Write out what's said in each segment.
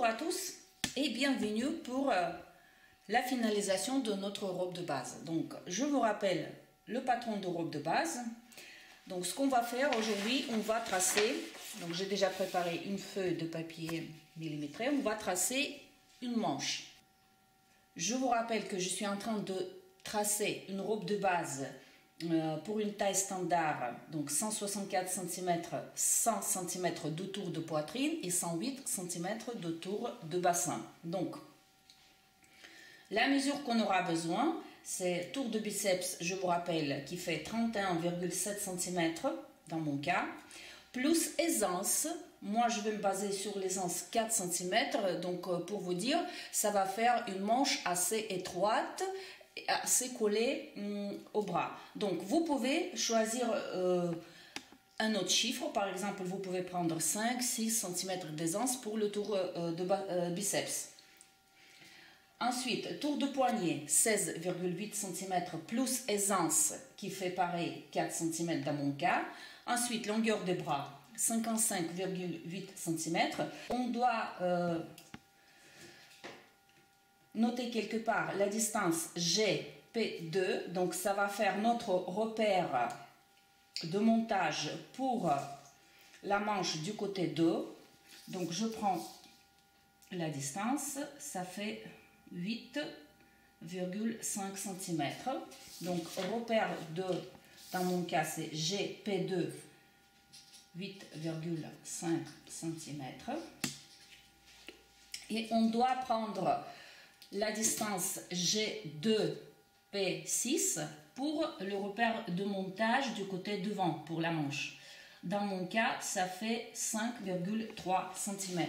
Bonjour à tous et bienvenue pour la finalisation de notre robe de base. Donc je vous rappelle le patron de robe de base. Donc ce qu'on va faire aujourd'hui, on va tracer, donc j'ai déjà préparé une feuille de papier millimétré, on va tracer une manche. Je vous rappelle que je suis en train de tracer une robe de base pour une taille standard, donc 164 cm, 100 cm de tour de poitrine et 108 cm de tour de bassin. Donc, la mesure qu'on aura besoin, c'est tour de biceps, je vous rappelle, qui fait 31,7 cm dans mon cas, plus aisance. Moi, je vais me baser sur l'aisance 4 cm, donc pour vous dire, ça va faire une manche assez étroite, assez collé au bras. Donc vous pouvez choisir un autre chiffre, par exemple vous pouvez prendre 5-6 cm d'aisance pour le tour de biceps. Ensuite, tour de poignet 16,8 cm plus aisance qui fait pareil 4 cm dans mon cas. Ensuite, longueur des bras 55,8 cm. On doit notez quelque part la distance GP2, donc ça va faire notre repère de montage pour la manche du côté 2. Donc je prends la distance, ça fait 8,5 cm. Donc repère de, dans mon cas c'est GP2, 8,5 cm. Et on doit prendre la distance G2P6 pour le repère de montage du côté devant pour la manche. Dans mon cas, ça fait 5,3 cm.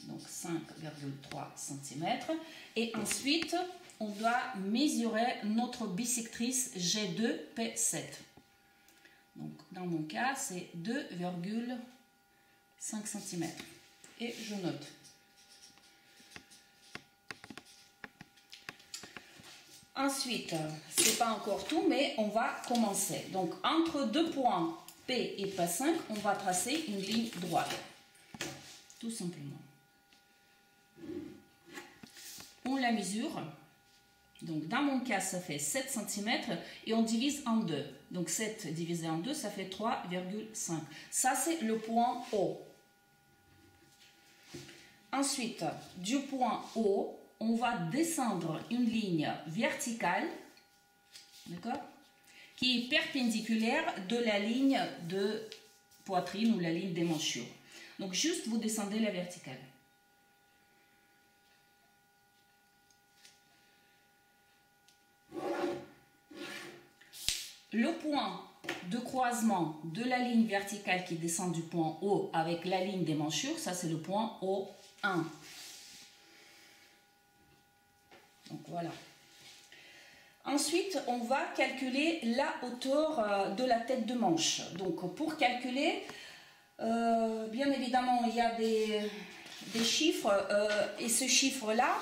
Donc 5,3 cm. Et ensuite, on doit mesurer notre bissectrice G2P7. Donc dans mon cas, c'est 2,5 cm. Et je note. Ensuite, c'est pas encore tout, mais on va commencer. Donc, entre deux points P et P5, on va tracer une ligne droite. Tout simplement. On la mesure. Donc, dans mon cas, ça fait 7 cm et on divise en deux. Donc, 7 divisé en 2, ça fait 3,5. Ça, c'est le point O. Ensuite, du point O, on va descendre une ligne verticale, d'accord, qui est perpendiculaire de la ligne de poitrine ou la ligne des manchures. Donc juste vous descendez la verticale. Le point de croisement de la ligne verticale qui descend du point O avec la ligne des manchures, ça c'est le point O1. Donc voilà. Ensuite, on va calculer la hauteur de la tête de manche. Donc pour calculer, bien évidemment, il y a des chiffres et ce chiffre-là,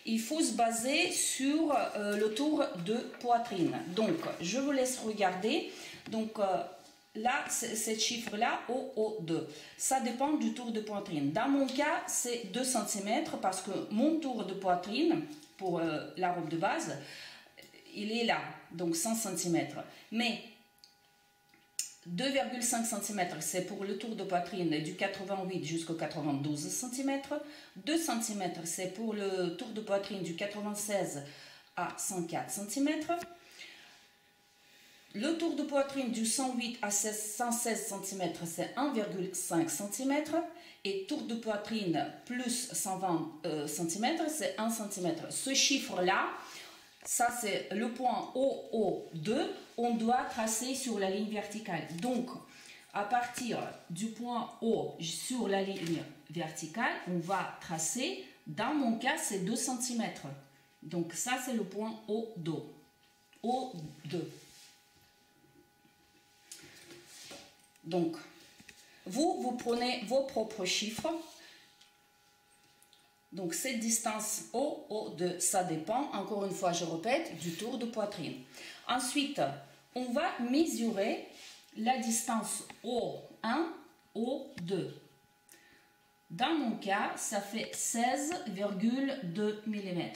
il faut se baser sur le tour de poitrine. Donc je vous laisse regarder. Donc là, ce chiffre-là, OO2, ça dépend du tour de poitrine. Dans mon cas, c'est 2 cm parce que mon tour de poitrine, pour la robe de base, il est là, donc 100 cm. Mais 2,5 cm, c'est pour le tour de poitrine du 88 jusqu'au 92 cm. 2 cm, c'est pour le tour de poitrine du 96 à 104 cm. Le tour de poitrine du 108 à 116 cm, c'est 1,5 cm. Et tour de poitrine plus 120 cm, c'est 1 cm. Ce chiffre-là, ça c'est le point OO2, on doit tracer sur la ligne verticale. Donc, à partir du point O sur la ligne verticale, on va tracer, dans mon cas, c'est 2 cm. Donc, ça c'est le point O2. O2. Donc, vous prenez vos propres chiffres. Donc, cette distance OO2, ça dépend, encore une fois, je répète, du tour de poitrine. Ensuite, on va mesurer la distance O1, O2. Dans mon cas, ça fait 16,2 mm.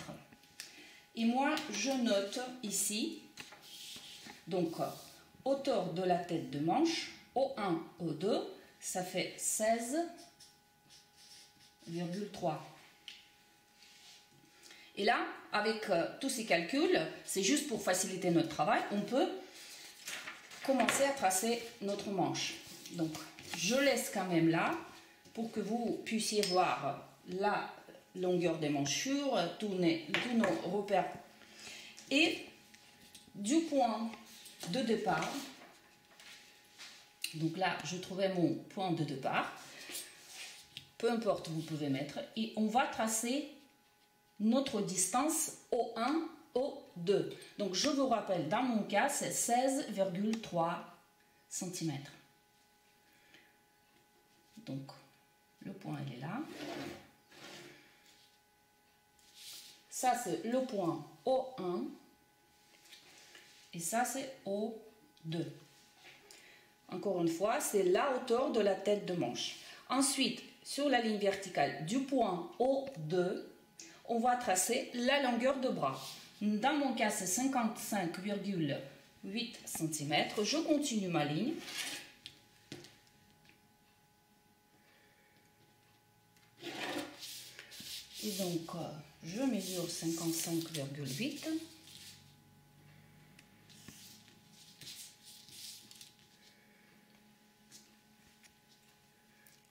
Et moi, je note ici, donc, hauteur de la tête de manche, O1, O2, ça fait 16,3. Et là, avec tous ces calculs, c'est juste pour faciliter notre travail, on peut commencer à tracer notre manche. Donc, je laisse quand même là, pour que vous puissiez voir la longueur des manchures, tous nos repères. Et du point de départ, donc là, je trouvais mon point de départ, peu importe, vous pouvez mettre, et on va tracer notre distance O1, O2. Donc, je vous rappelle, dans mon cas, c'est 16,3 cm. Donc, le point, il est là. Ça, c'est le point O1. Et ça, c'est O2. Encore une fois, c'est la hauteur de la tête de manche. Ensuite, sur la ligne verticale du point O2, on va tracer la longueur de bras. Dans mon cas, c'est 55,8 cm. Je continue ma ligne. Et donc, je mesure 55,8.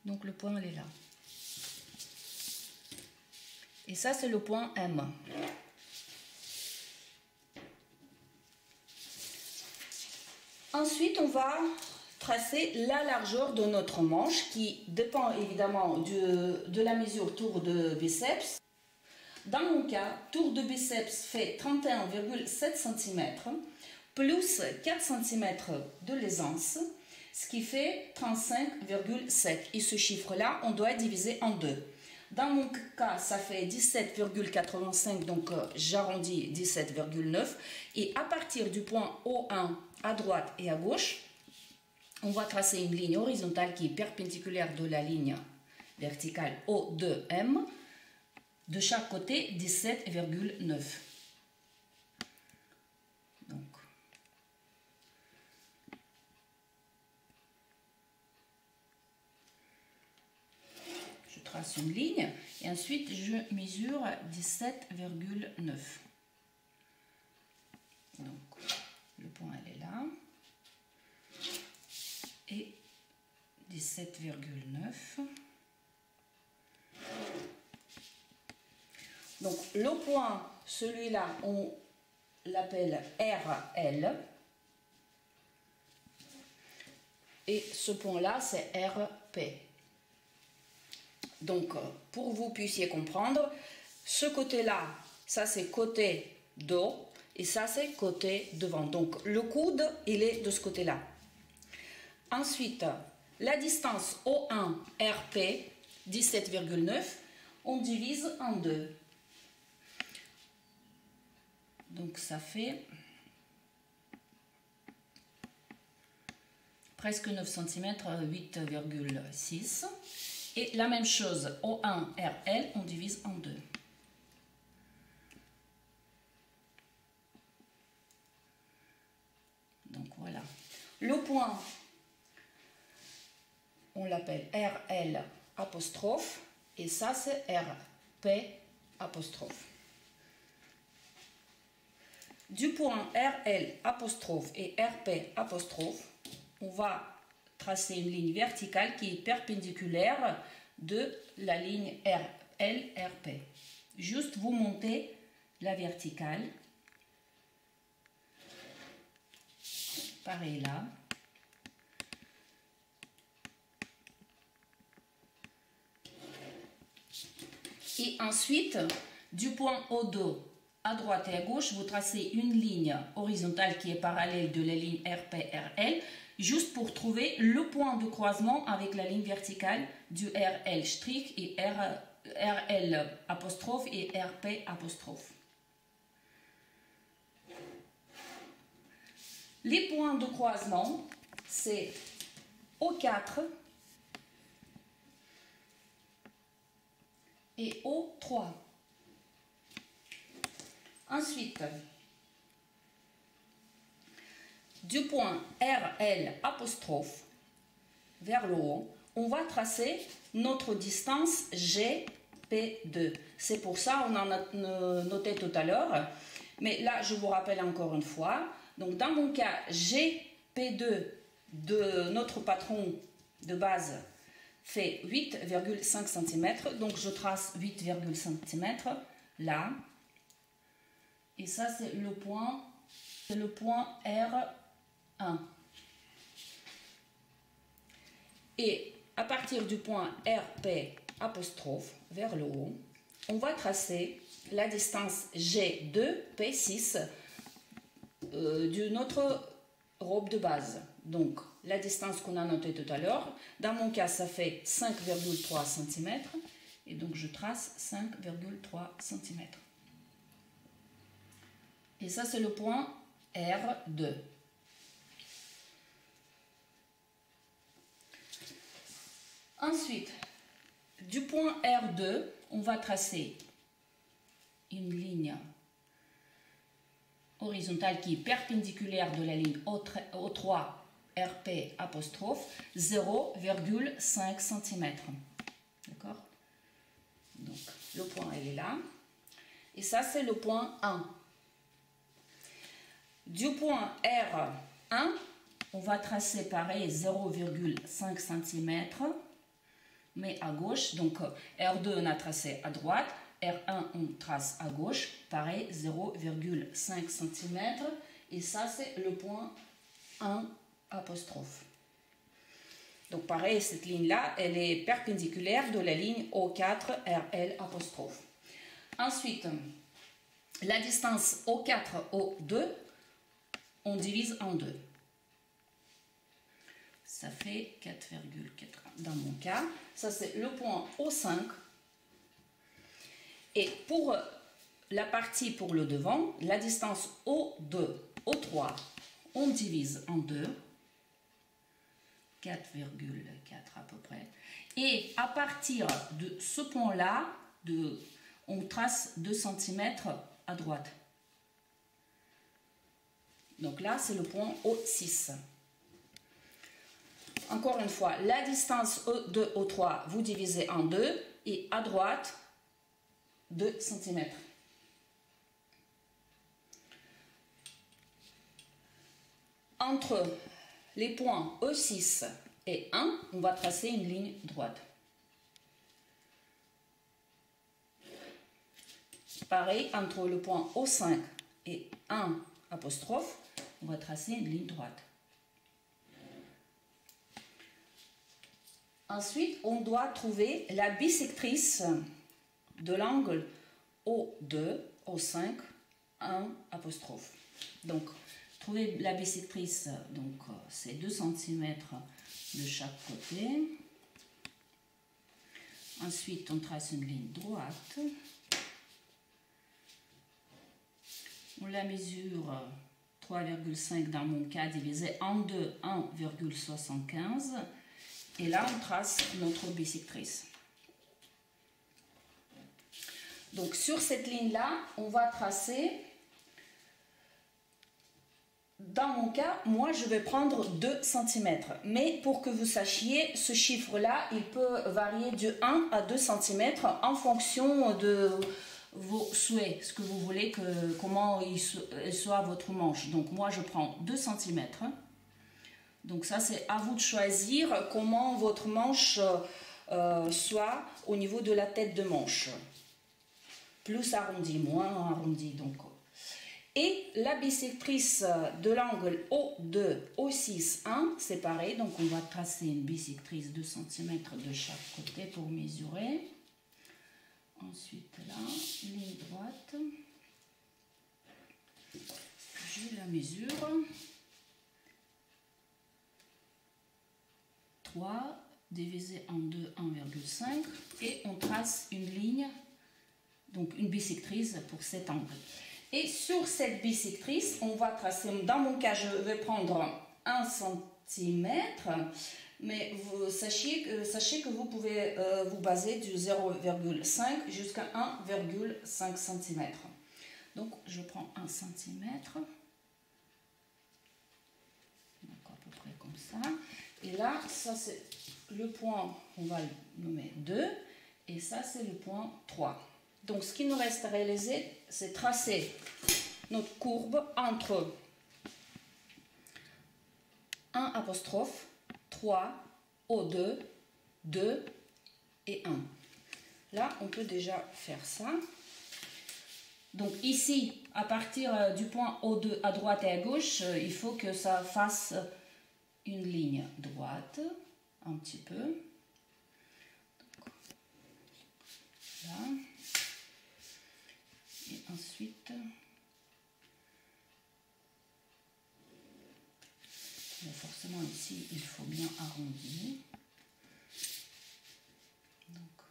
Donc, le point, il est là. Et ça, c'est le point M. Ensuite, on va tracer la largeur de notre manche qui dépend évidemment de la mesure tour de biceps. Dans mon cas, tour de biceps fait 31,7 cm plus 4 cm de l'aisance, ce qui fait 35,7. Et ce chiffre-là, on doit diviser en deux. Dans mon cas, ça fait 17,85, donc j'arrondis 17,9. Et à partir du point O1 à droite et à gauche, on va tracer une ligne horizontale qui est perpendiculaire de la ligne verticale O2M. De chaque côté, 17,9. Donc, je trace une ligne et ensuite je mesure 17,9. Donc, le point elle est là et 17,9. Donc, le point, celui-là, on l'appelle RL. Et ce point-là, c'est RP. Donc, pour que vous puissiez comprendre, ce côté-là, ça c'est côté dos et ça c'est côté devant. Donc, le coude, il est de ce côté-là. Ensuite, la distance O1 RP, 17,9, on divise en deux. Donc, ça fait presque 9 cm, 8,6. Et la même chose, O1 RL, on divise en deux. Donc, voilà. Le point, on l'appelle RL apostrophe. Et ça, c'est RP apostrophe. Du point RL apostrophe et RP apostrophe, on va tracer une ligne verticale qui est perpendiculaire de la ligne RL-RP. Juste vous montez la verticale. Pareil là. Et ensuite, du point O2 à droite et à gauche, vous tracez une ligne horizontale qui est parallèle de la ligne RP-RL, juste pour trouver le point de croisement avec la ligne verticale du RL' et RL apostrophe et RP apostrophe. Les points de croisement, c'est O4 et O3. Ensuite, du point RL apostrophe vers le haut, on va tracer notre distance GP2. C'est pour ça qu'on en a noté tout à l'heure. Mais là, je vous rappelle encore une fois. Donc, dans mon cas, GP2 de notre patron de base fait 8,5 cm. Donc, je trace 8,5 cm là. Et ça, c'est le point R1. Et à partir du point RP apostrophe vers le haut, on va tracer la distance G2P6 de notre robe de base. Donc, la distance qu'on a notée tout à l'heure, dans mon cas, ça fait 5,3 cm. Et donc, je trace 5,3 cm. Et ça, c'est le point R2. Ensuite, du point R2, on va tracer une ligne horizontale qui est perpendiculaire de la ligne O3 RP apostrophe 0,5 cm. D'accord? Donc, le point, il est là. Et ça, c'est le point 1. Du point R1, on va tracer pareil 0,5 cm, mais à gauche. Donc, R2, on a tracé à droite. R1, on trace à gauche, pareil, 0,5 cm. Et ça, c'est le point 1 apostrophe. Donc, pareil, cette ligne-là, elle est perpendiculaire de la ligne O4 RL apostrophe. Ensuite, la distance O4, O2, on divise en 2. Ça fait 4,4 dans mon cas. Ça, c'est le point O5. Et pour la partie pour le devant, la distance O2, O3, on divise en 2. 4,4 à peu près. Et à partir de ce point-là, on trace 2 cm à droite. Donc là, c'est le point O6. Encore une fois, la distance E2, O3, vous divisez en 2 et à droite, 2 cm. Entre les points E6 et 1, on va tracer une ligne droite. Pareil, entre le point O5 et 1 apostrophe, on va tracer une ligne droite. Ensuite, on doit trouver la bisectrice de l'angle O2, O5, 1 apostrophe. Donc, trouver la bisectrice, donc c'est 2 cm de chaque côté. Ensuite, on trace une ligne droite. On la mesure 3,5 dans mon cas, divisé en 2, 1,75. Et là, on trace notre bisectrice. Donc, sur cette ligne-là, on va tracer, dans mon cas, moi, je vais prendre 2 cm. Mais pour que vous sachiez, ce chiffre-là, il peut varier de 1 à 2 cm en fonction de vos souhaits, ce que vous voulez, comment il soit votre manche. Donc, moi, je prends 2 cm. Donc ça, c'est à vous de choisir comment votre manche soit au niveau de la tête de manche. Plus arrondi, moins arrondi. Donc. Et la bisectrice de l'angle O2, O6, 1, c'est pareil. Donc on va tracer une bisectrice de 2 cm de chaque côté pour mesurer. Ensuite là, ligne droite. Je la mesure. 3 divisé en 2, 1,5 et on trace une ligne, donc une bisectrice pour cet angle. Et sur cette bisectrice, on va tracer, dans mon cas, je vais prendre 1 cm, Mais sachez que vous pouvez vous baser du 0,5 jusqu'à 1,5 cm. Donc je prends 1 cm. Donc à peu près comme ça. Et là, ça c'est le point, on va le nommer 2. Et ça c'est le point 3. Donc ce qui nous reste à réaliser, c'est tracer notre courbe entre 1 apostrophe, 3, O2, 2 et 1. Là, on peut déjà faire ça. Donc ici, à partir du point O2 à droite et à gauche, il faut que ça fasse une ligne droite, un petit peu. Donc, là. Et ensuite, forcément ici, il faut bien arrondir. Donc,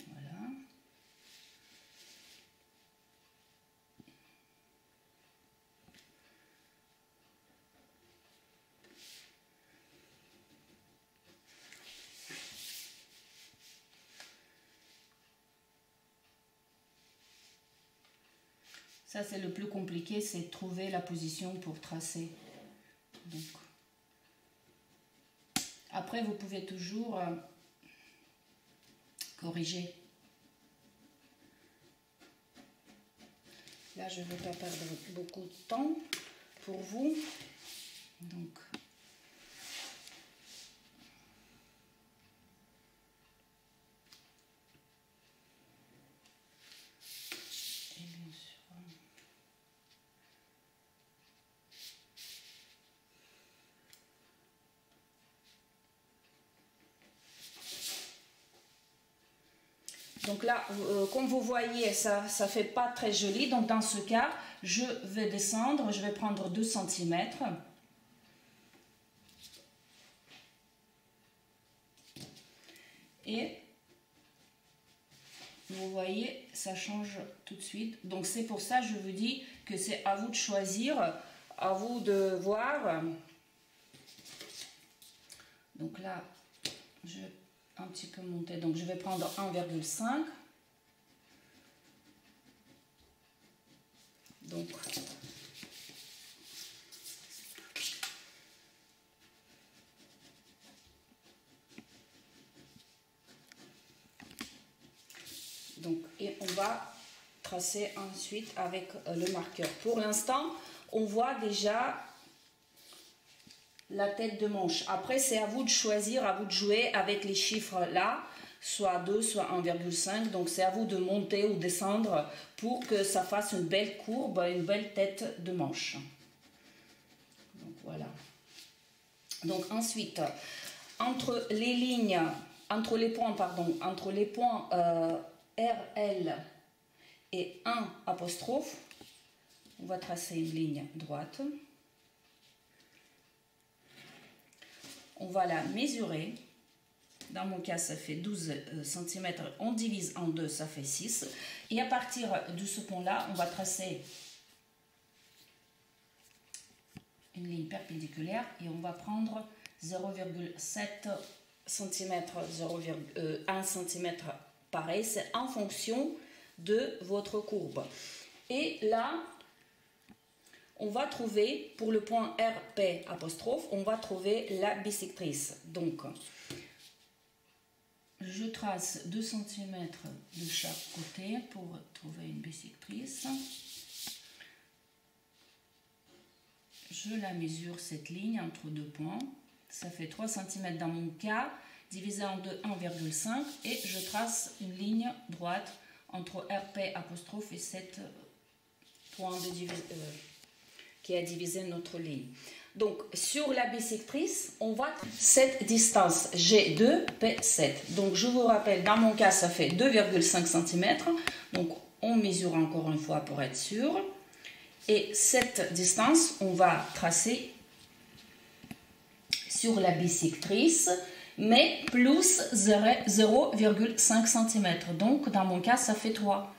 voilà. Ça, c'est le plus compliqué, c'est de trouver la position pour tracer. Donc, après, vous pouvez toujours corriger. Là, je ne vais pas perdre beaucoup de temps pour vous. Donc, et bien sûr. Donc là, comme vous voyez, ça ne fait pas très joli. Donc dans ce cas, je vais descendre, je vais prendre 2 cm. Et vous voyez, ça change tout de suite. Donc c'est pour ça que je vous dis que c'est à vous de choisir, à vous de voir. Donc là, je vais un petit peu monter. Donc je vais prendre 1,5. Donc, et on va tracer ensuite avec le marqueur. Pour l'instant, on voit déjà la tête de manche. Après, c'est à vous de choisir, à vous de jouer avec les chiffres là, soit 2, soit 1,5. Donc, c'est à vous de monter ou descendre pour que ça fasse une belle courbe, une belle tête de manche. Donc, voilà. Donc, ensuite, entre les lignes, entre les points RL et 1 apostrophe, on va tracer une ligne droite. On va la mesurer. Dans mon cas, ça fait 12 cm. On divise en 2, ça fait 6. Et à partir de ce point-là, on va tracer une ligne perpendiculaire et on va prendre 0,7 cm, 1 cm. Pareil, c'est en fonction de votre courbe. Et là, on va trouver, pour le point RP apostrophe, on va trouver la bisectrice. Donc, je trace 2 cm de chaque côté pour trouver une bisectrice. Je la mesure, cette ligne, entre deux points. Ça fait 3 cm dans mon cas, divisé en 2, 1,5. Et je trace une ligne droite entre RP apostrophe et 7 points de qui a divisé notre ligne. Donc, sur la bisectrice, on va cette distance G2, P7. Donc, je vous rappelle, dans mon cas, ça fait 2,5 cm. Donc, on mesure encore une fois pour être sûr. Et cette distance, on va tracer sur la bisectrice, mais plus 0,5 cm. Donc, dans mon cas, ça fait 3.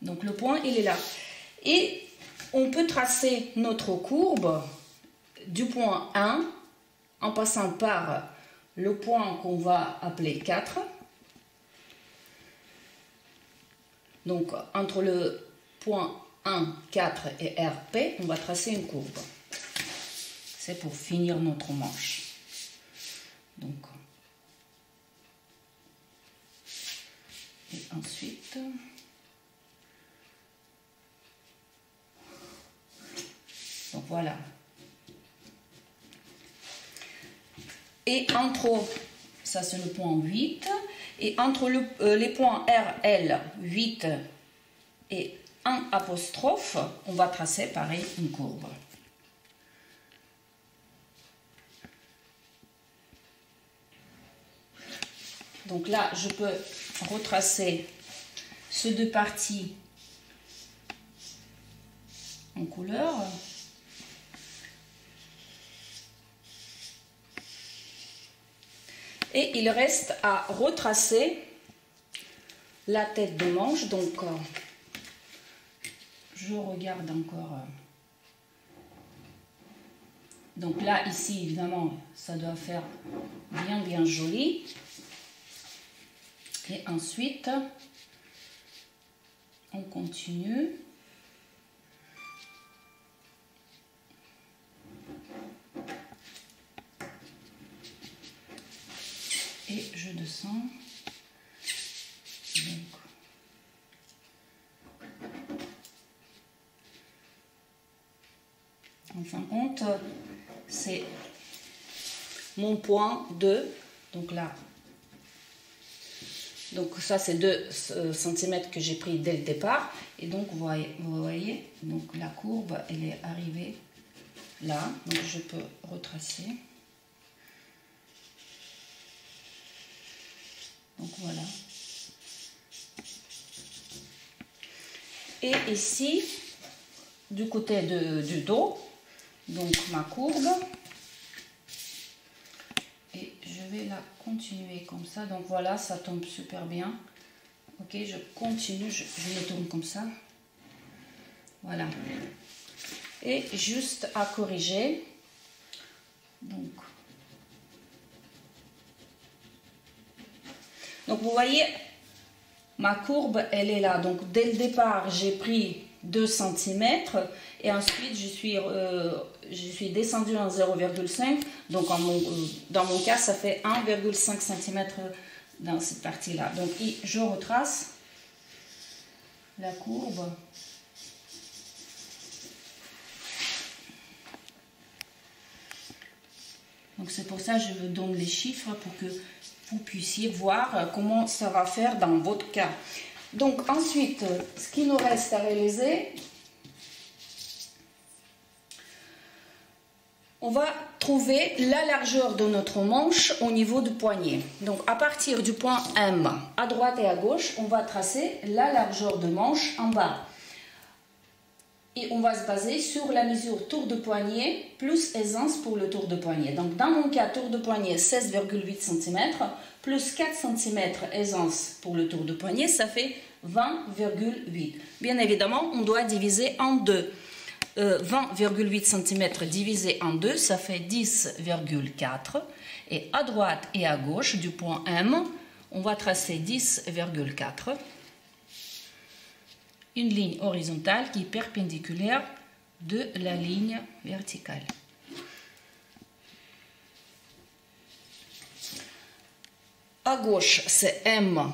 Donc, le point, il est là. Et on peut tracer notre courbe du point 1 en passant par le point qu'on va appeler 4. Donc, entre le point 1, 4 et RP, on va tracer une courbe. C'est pour finir notre manche. Donc, et ensuite, donc voilà. Et entre, ça c'est le point 8, et entre les points RL 8 et 1 apostrophe, on va tracer pareil une courbe. Donc là, je peux retracer ces deux parties en couleur. Et il reste à retracer la tête de manche. Donc, je regarde encore. Donc là, ici, évidemment, ça doit faire bien joli. Et ensuite, on continue. Et je descends. Donc, en fin de compte, c'est mon point 2. Donc là, donc ça c'est 2 cm que j'ai pris dès le départ. Et donc vous voyez, donc la courbe elle est arrivée là. Donc je peux retracer. Donc voilà. Et ici, du côté du dos, donc ma courbe. Et je vais la continuer comme ça. Donc voilà, ça tombe super bien. Ok, je continue, je le tourne comme ça. Voilà. Et juste à corriger. Donc vous voyez, ma courbe, elle est là. Donc dès le départ, j'ai pris 2 cm et ensuite je suis descendue en 0,5. Donc dans mon cas, ça fait 1,5 cm dans cette partie-là. Donc je retrace la courbe. Donc c'est pour ça que je vous donne les chiffres pour que vous puissiez voir comment ça va faire dans votre cas. Donc ensuite, ce qui nous reste à réaliser, on va trouver la largeur de notre manche au niveau du poignet. Donc à partir du point M, à droite et à gauche, on va tracer la largeur de manche en bas. Et on va se baser sur la mesure tour de poignet plus aisance pour le tour de poignet. Donc dans mon cas, tour de poignet 16,8 cm plus 4 cm aisance pour le tour de poignet, ça fait 20,8. Bien évidemment, on doit diviser en deux. 20,8 cm divisé en 2, ça fait 10,4. Et à droite et à gauche du point M, on va tracer 10,4. Une ligne horizontale qui est perpendiculaire de la ligne verticale. À gauche, c'est M1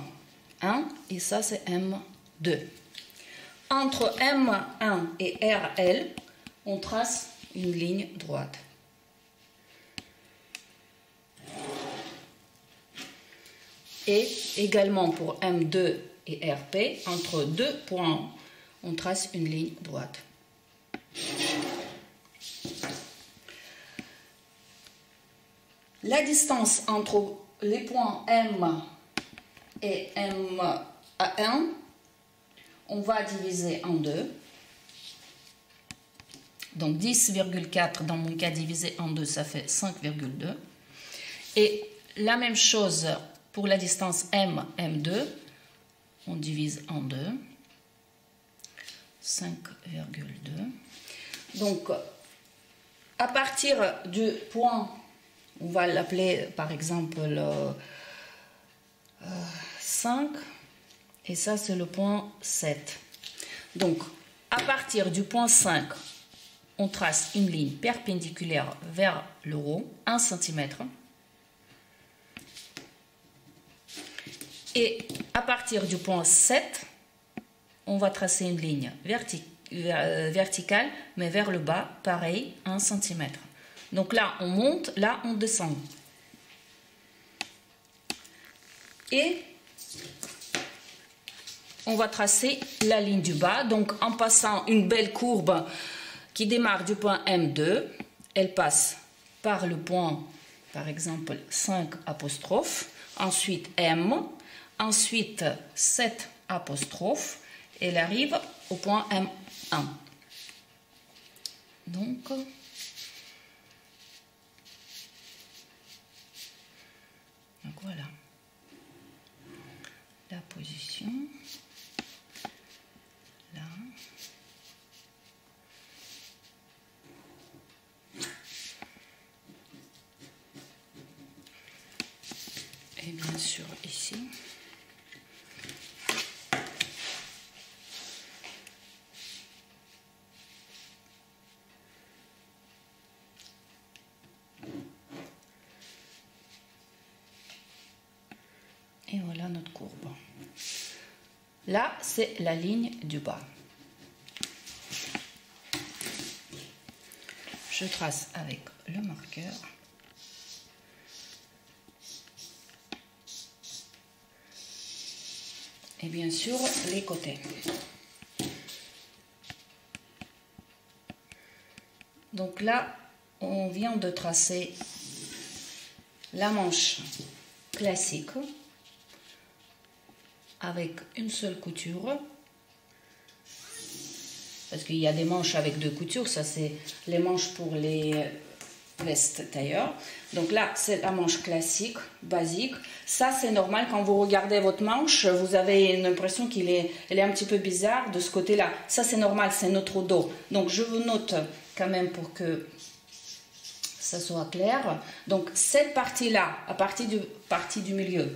et ça, c'est M2. Entre M1 et RL, on trace une ligne droite. Et également pour M2 et RP, entre deux points, on trace une ligne droite. La distance entre les points M et M1, on va diviser en deux. Donc 10,4 dans mon cas divisé en 2, ça fait 5,2. Et la même chose pour la distance M2, on divise en 2, 5,2. Donc, à partir du point On va l'appeler par exemple 5 et ça c'est le point 7. Donc à partir du point 5, on trace une ligne perpendiculaire vers le haut, 1 cm. Et à partir du point 7, on va tracer une ligne verticale, mais vers le bas, pareil, 1 cm. Donc là, on monte, là, on descend. Et on va tracer la ligne du bas, donc en passant une belle courbe qui démarre du point M2, elle passe par le point, par exemple, 5 apostrophe, ensuite M, ensuite 7 apostrophe, et elle arrive au point M1. Donc voilà la position. Là. Et bien sûr ici. Et voilà notre courbe. Là, c'est la ligne du bas. Je trace avec le marqueur. Et bien sûr, les côtés. Donc là, on vient de tracer la manche classique avec une seule couture, parce qu'il y a des manches avec 2 coutures, ça c'est les manches pour les vestes tailleur. Donc là c'est la manche classique, basique. Ça c'est normal, quand vous regardez votre manche, vous avez une impression qu'elle est un petit peu bizarre de ce côté-là. Ça c'est normal, c'est notre dos. Donc je vous note quand même pour que ça soit clair. Donc cette partie-là, à partir du milieu,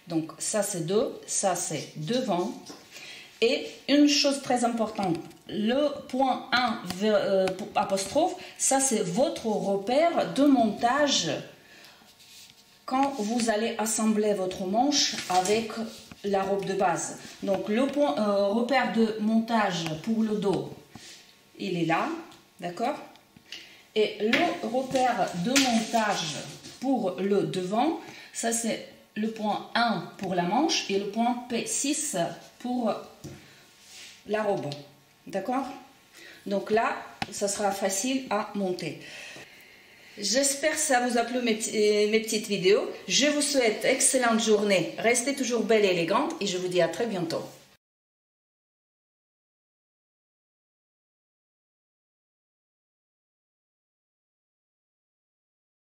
donc ça c'est dos, ça c'est devant. Et une chose très importante, le point 1 apostrophe, ça c'est votre repère de montage quand vous allez assembler votre manche avec la robe de base. Donc le point repère de montage pour le dos, il est là, d'accord? Et le repère de montage pour le devant, ça c'est le point 1 pour la manche et le point P6 pour la robe. D'accord? Donc là, ça sera facile à monter. J'espère que ça vous a plu mes petites vidéos. Je vous souhaite excellente journée. Restez toujours belle et élégante et je vous dis à très bientôt.